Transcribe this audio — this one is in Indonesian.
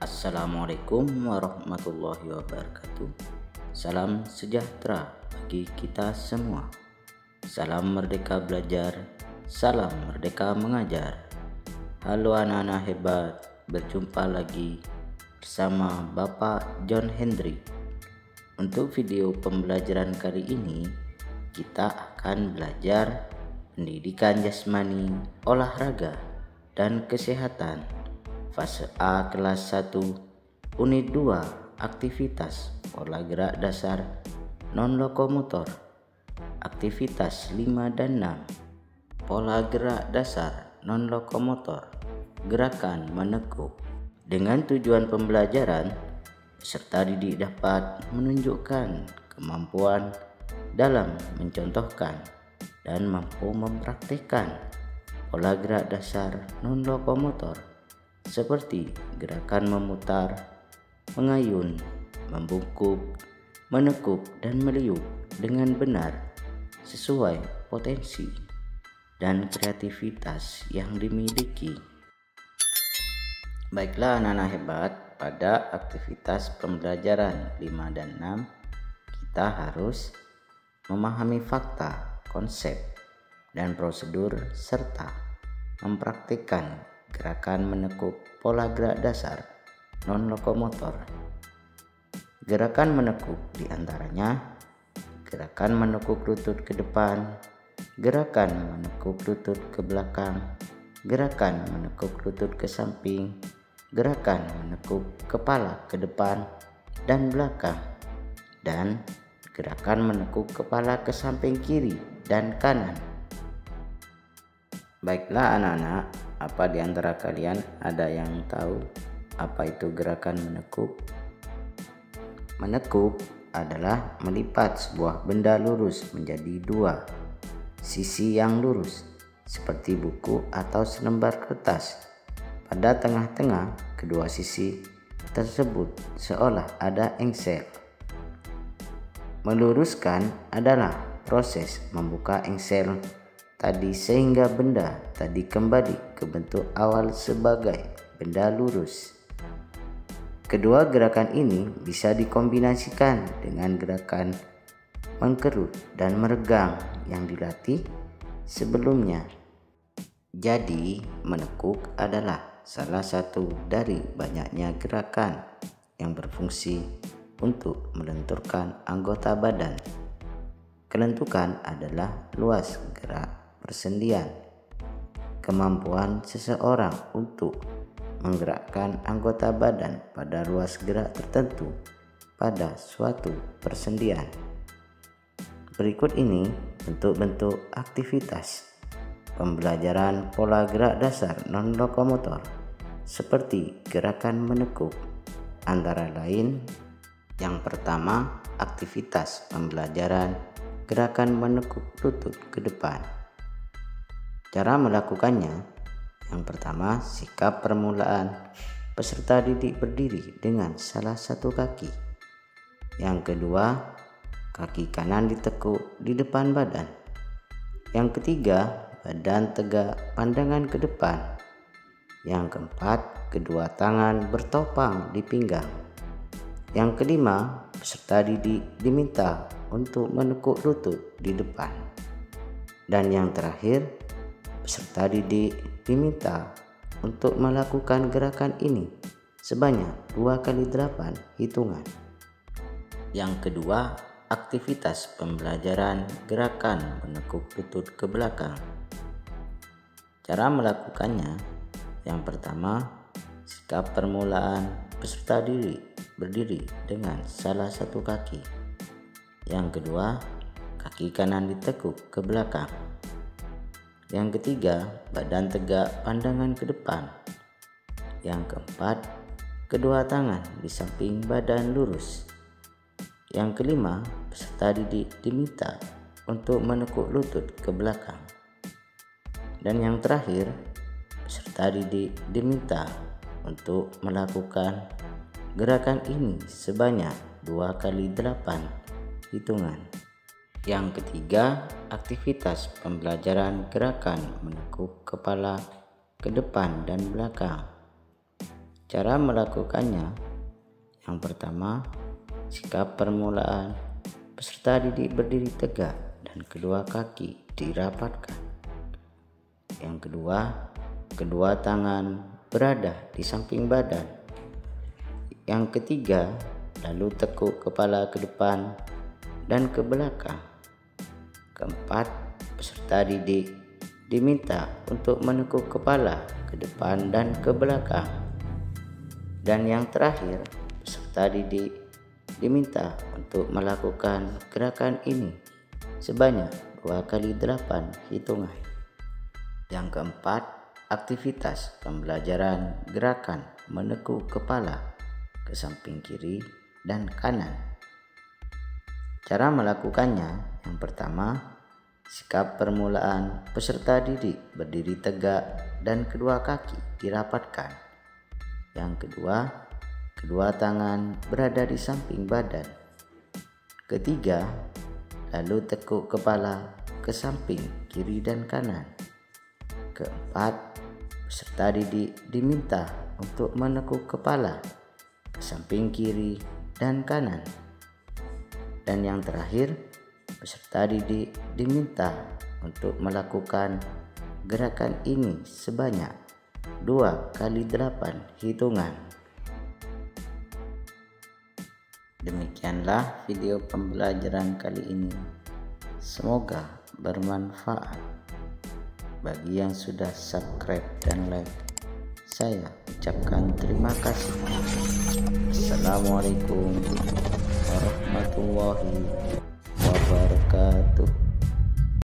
Assalamualaikum warahmatullahi wabarakatuh. Salam sejahtera bagi kita semua. Salam merdeka belajar, salam merdeka mengajar. Halo anak-anak hebat, berjumpa lagi bersama Bapak John Hendrik. Untuk video pembelajaran kali ini, kita akan belajar pendidikan jasmani, olahraga, dan kesehatan. Fase A kelas 1, unit 2, aktivitas pola gerak dasar non-lokomotor. Aktivitas 5 dan 6, pola gerak dasar non-lokomotor, gerakan menekuk. Dengan tujuan pembelajaran, peserta didik dapat menunjukkan kemampuan dalam mencontohkan dan mampu mempraktikkan pola gerak dasar non-lokomotor seperti gerakan memutar, mengayun, membungkuk, menekuk, dan meliuk dengan benar sesuai potensi dan kreativitas yang dimiliki. Baiklah anak-anak hebat, pada aktivitas pembelajaran 5 dan 6 kita harus memahami fakta, konsep, dan prosedur serta mempraktikkan gerakan menekuk pola gerak dasar non-lokomotor. Gerakan menekuk diantaranya gerakan menekuk lutut ke depan, gerakan menekuk lutut ke belakang, gerakan menekuk lutut ke samping, gerakan menekuk kepala ke depan dan belakang, dan gerakan menekuk kepala ke samping kiri dan kanan. Baiklah anak-anak, apa di antara kalian ada yang tahu apa itu gerakan menekuk? Menekuk adalah melipat sebuah benda lurus menjadi dua sisi yang lurus, seperti buku atau selembar kertas. Pada tengah-tengah kedua sisi tersebut seolah ada engsel. Meluruskan adalah proses membuka engsel tadi sehingga benda tadi kembali ke bentuk awal sebagai benda lurus. Kedua gerakan ini bisa dikombinasikan dengan gerakan mengkerut dan meregang yang dilatih sebelumnya. Jadi, menekuk adalah salah satu dari banyaknya gerakan yang berfungsi untuk melenturkan anggota badan. Kelentukan adalah luas gerak persendian, kemampuan seseorang untuk menggerakkan anggota badan pada ruas gerak tertentu pada suatu persendian. Berikut ini bentuk-bentuk aktivitas pembelajaran pola gerak dasar non-lokomotor seperti gerakan menekuk, antara lain: yang pertama, aktivitas pembelajaran gerakan menekuk lutut ke depan. Cara melakukannya: yang pertama, sikap permulaan peserta didik berdiri dengan salah satu kaki. Yang kedua, kaki kanan ditekuk di depan badan. Yang ketiga, badan tegak, pandangan ke depan. Yang keempat, kedua tangan bertopang di pinggang. Yang kelima, peserta didik diminta untuk menekuk lutut di depan. Dan yang terakhir, peserta didik diminta untuk melakukan gerakan ini sebanyak 2 kali 8 hitungan. Yang kedua, aktivitas pembelajaran gerakan menekuk lutut ke belakang. Cara melakukannya: yang pertama, sikap permulaan peserta didik berdiri dengan salah satu kaki. Yang kedua, kaki kanan ditekuk ke belakang. Yang ketiga, badan tegak, pandangan ke depan. Yang keempat, kedua tangan di samping badan lurus. Yang kelima, peserta didik diminta untuk menekuk lutut ke belakang. Dan yang terakhir, peserta didik diminta untuk melakukan gerakan ini sebanyak 2 kali 8 hitungan. Yang ketiga, aktivitas pembelajaran gerakan menekuk kepala ke depan dan belakang. Cara melakukannya, yang pertama, sikap permulaan peserta didik berdiri tegak dan kedua kaki dirapatkan. Yang kedua, kedua tangan berada di samping badan. Yang ketiga, lalu tekuk kepala ke depan dan ke belakang. Keempat, peserta didik diminta untuk menekuk kepala ke depan dan ke belakang. Dan yang terakhir, peserta didik diminta untuk melakukan gerakan ini sebanyak 2 kali 8 hitungan. Yang keempat, aktivitas pembelajaran gerakan menekuk kepala ke samping kiri dan kanan. Cara melakukannya, yang pertama, sikap permulaan peserta didik berdiri tegak dan kedua kaki dirapatkan. Yang kedua, kedua tangan berada di samping badan. Ketiga, lalu tekuk kepala ke samping kiri dan kanan. Keempat, peserta didik diminta untuk menekuk kepala ke samping kiri dan kanan. Dan yang terakhir, peserta didik diminta untuk melakukan gerakan ini sebanyak 2 kali 8 hitungan. Demikianlah video pembelajaran kali ini. Semoga bermanfaat. Bagi yang sudah subscribe dan like, saya ucapkan terima kasih. Assalamualaikum warahmatullahi wabarakatuh.